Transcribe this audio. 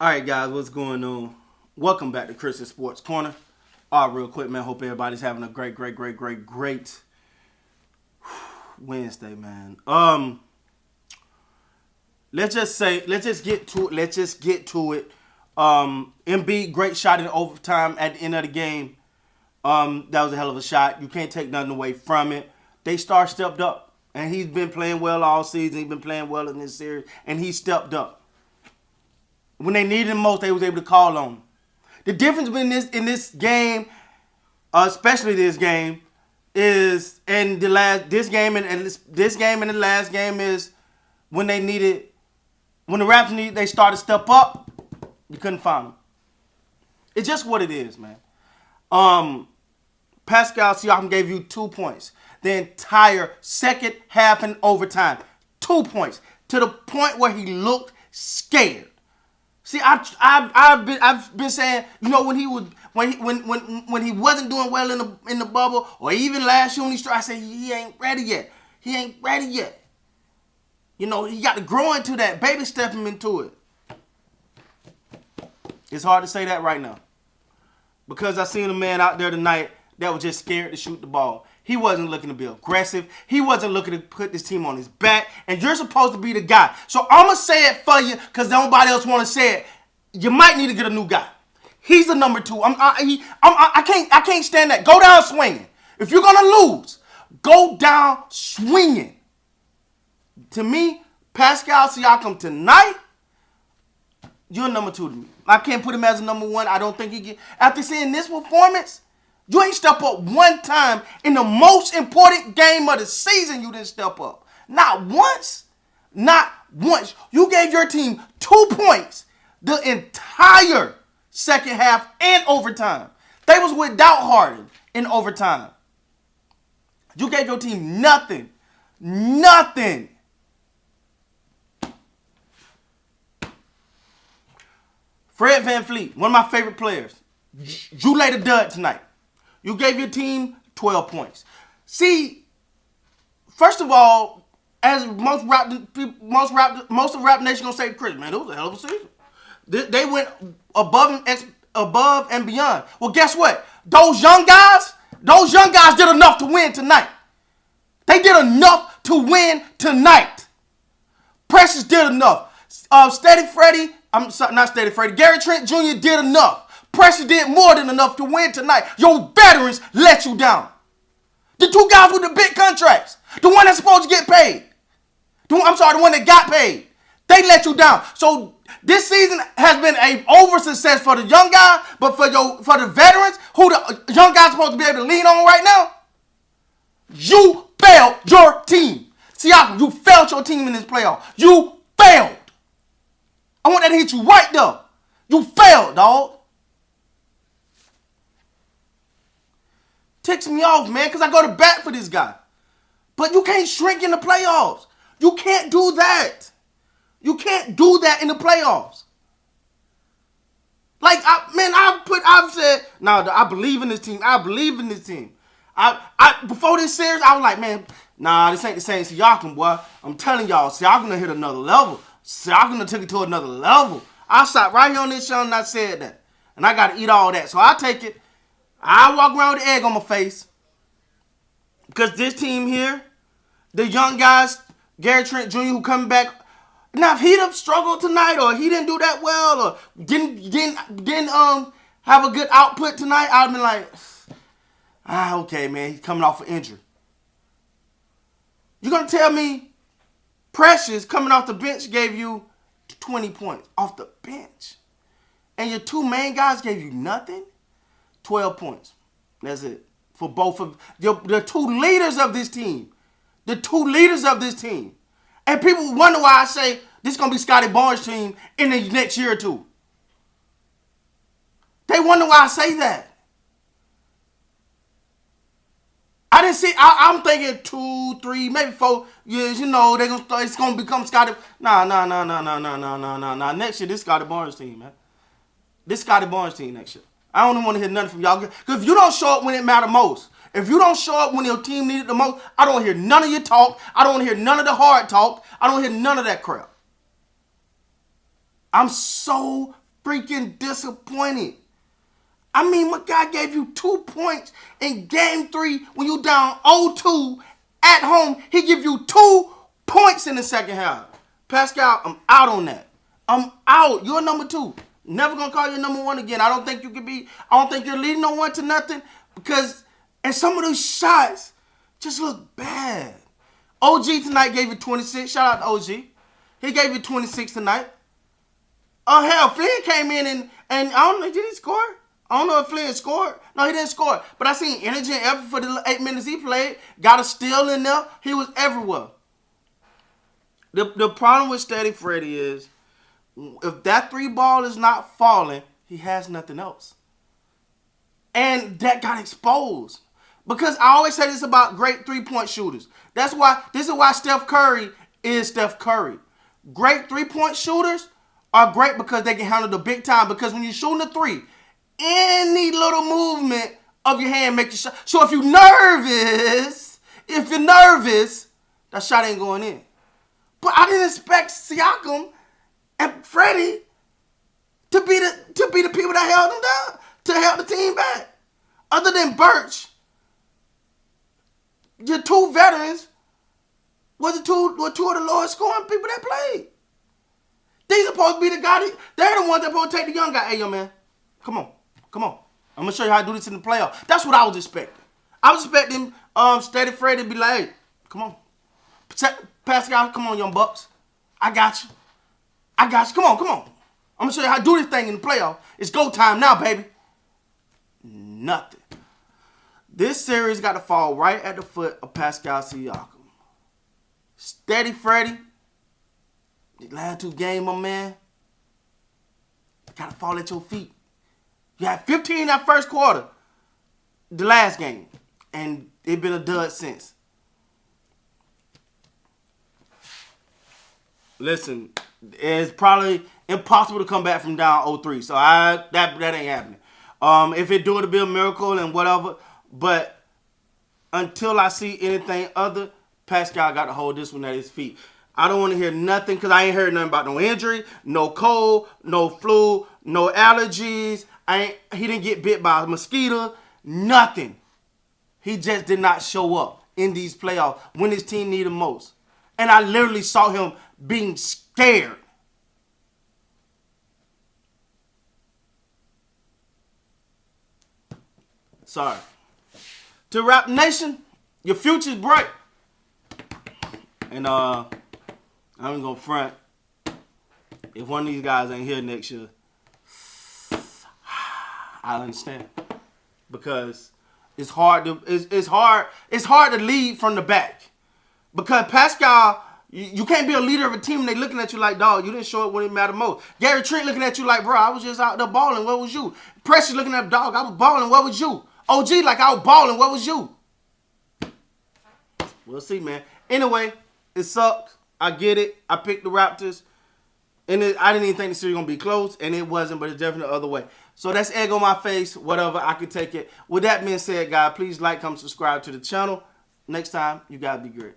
All right, guys, what's going on? Welcome back to Chris's Sports Corner. Real quick, man. Hope everybody's having a great Wednesday, man. Let's just get to it. Embiid, great shot in overtime at the end of the game. That was a hell of a shot. You can't take nothing away from it. They stepped up, and he's been playing well all season. He's been playing well in this series, and he stepped up. When they needed him most, they was able to call on him. The difference in this game, especially this game, is in this game and the last game is when the Raptors needed, they started to step up. You couldn't find them. It's just what it is, man. Pascal Siakam gave you 2 points. The entire second half and overtime, 2 points to the point where he looked scared. See, I've been saying, you know, when he wasn't doing well in the bubble, or even last year when he started, I said he ain't ready yet. He ain't ready yet. You know, he got to grow into that, baby step him into it. It's hard to say that right now, because I seen a man out there tonight that was just scared to shoot the ball. He wasn't looking to be aggressive. He wasn't looking to put this team on his back. And you're supposed to be the guy. So I'm going to say it for you because nobody else want to say it. You might need to get a new guy. He's the number 2. I can't stand that. Go down swinging. If you're going to lose, go down swinging. To me, Pascal Siakam tonight, you're number 2 to me. I can't put him as a number 1. I don't think he can. After seeing this performance, you ain't step up one time in the most important game of the season. You didn't step up. Not once. Not once. You gave your team 2 points the entire second half and overtime. They was without Harden in overtime. You gave your team nothing. Nothing. Fred VanVleet, one of my favorite players. You laid a dud tonight. You gave your team 12 points. See, first of all, as most of Rap Nation gonna say, Chris, man, it was a hell of a season. They went above and beyond. Well, guess what? Those young guys did enough to win tonight. They did enough to win tonight. Precious did enough. Gary Trent Jr. did enough. Pressure did more than enough to win tonight. Your veterans let you down. The 2 guys with the big contracts. The one that's supposed to get paid. The one that got paid. They let you down. So this season has been an over success for the young guys, but for the veterans, who the young guys supposed to be able to lean on right now, you failed your team. Siakam, you failed your team in this playoff. You failed. I want that to hit you right there. You failed, dog. Ticks me off, man, because I go to bat for this guy. But you can't shrink in the playoffs. You can't do that. You can't do that in the playoffs. Like, I've said, I believe in this team. I believe in this team. Before this series, I was like, man, this ain't the same Siakam, boy. I'm telling y'all, Siakam done hit another level. Siakam done took it to another level. I sat right here on this show and I said that. And I got to eat all that. So I take it. I walk around with an egg on my face because this team here, the young guys, Gary Trent Jr., who coming back. Now, if he done struggled tonight, or he didn't do that well, or didn't have a good output tonight, I'd been like, okay, man, he's coming off an injury. You're gonna tell me Precious coming off the bench gave you 20 points off the bench, and your 2 main guys gave you nothing? 12 points. That's it. For both of the 2 leaders of this team. The 2 leaders of this team. And people wonder why I say this is going to be Scottie Barnes' team in the next year or 2. They wonder why I say that. I didn't see, I'm thinking 2, 3, maybe 4 years, you know, it's going to become Scottie. Nah. Next year, this Scottie Barnes' team, man. This Scottie Barnes' team next year. I don't even want to hear nothing from y'all. Because if you don't show up when it mattered most, if you don't show up when your team needed the most, I don't want to hear none of your talk. I don't want to hear none of the hard talk. I don't hear none of that crap. I'm so freaking disappointed. I mean, my guy gave you 2 points in game 3 when you down 0-2 at home. He give you 2 points in the second half. Pascal, I'm out on that. I'm out. You're number 2. Never gonna call you number 1 again. I don't think you could be. I don't think you're leading no one to nothing because, and some of those shots just look bad. OG tonight gave you 26. Shout out to OG. He gave you 26 tonight. Oh hell, Flynn came in and I don't know, did he score? I don't know if Flynn scored. No, he didn't score. But I seen energy and effort for the 8 minutes he played. Got a steal in there. He was everywhere. The problem with Steady Freddy is if that 3 ball is not falling, he has nothing else. And that got exposed. Because I always say this about great 3-point shooters. This is why Steph Curry is Steph Curry. Great 3-point shooters are great because they can handle the big time. Because when you're shooting a 3, any little movement of your hand makes your shot. So if you're nervous, that shot ain't going in. But I didn't expect Siakam and Freddie to be the people that held them down, to help the team back. Other than Birch, your 2 veterans were two of the lowest scoring people that played. They're supposed to be the guy. They're the ones that supposed to take the young guy. Hey, young man, come on. I'm gonna show you how to do this in the playoffs. That's what I was expecting. I was expecting Steady Freddy to be like, hey, come on. Pascal, come on, young bucks. I got you. Come on. I'm gonna show you how to do this thing in the playoffs. It's go time now, baby. Nothing. This series got to fall right at the foot of Pascal Siakam. Steady Freddy, the last 2 games, my man, got to fall at your feet. You had 15 that first quarter, the last game, and it been a dud since. Listen, it's probably impossible to come back from down 0-3, so that ain't happening. If it do, it'll be a miracle and whatever, but until I see anything other, Pascal got to hold this one at his feet. I don't want to hear nothing because I ain't heard nothing about no injury, no cold, no flu, no allergies. He didn't get bit by a mosquito, nothing. He just did not show up in these playoffs when his team needed him most. And I literally saw him being scared. Sorry. To Rap Nation, your future's bright. And I'm gonna front. If one of these guys ain't here next year, I understand. Because it's hard to lead from the back. Because Pascal, you can't be a leader of a team and they looking at you like, dog, you didn't show up when it mattered most. Gary Trent looking at you like, bro, I was just out there balling, what was you? Precious looking at dog, I was balling, what was you? OG like I was balling, what was you? We'll see, man. Anyway, it sucks. I get it. I picked the Raptors. And I didn't even think the series was going to be close, and it wasn't, but it's definitely the other way. So that's egg on my face, whatever. I can take it. With that being said, guys, please like, comment, subscribe to the channel. Next time, you guys be great.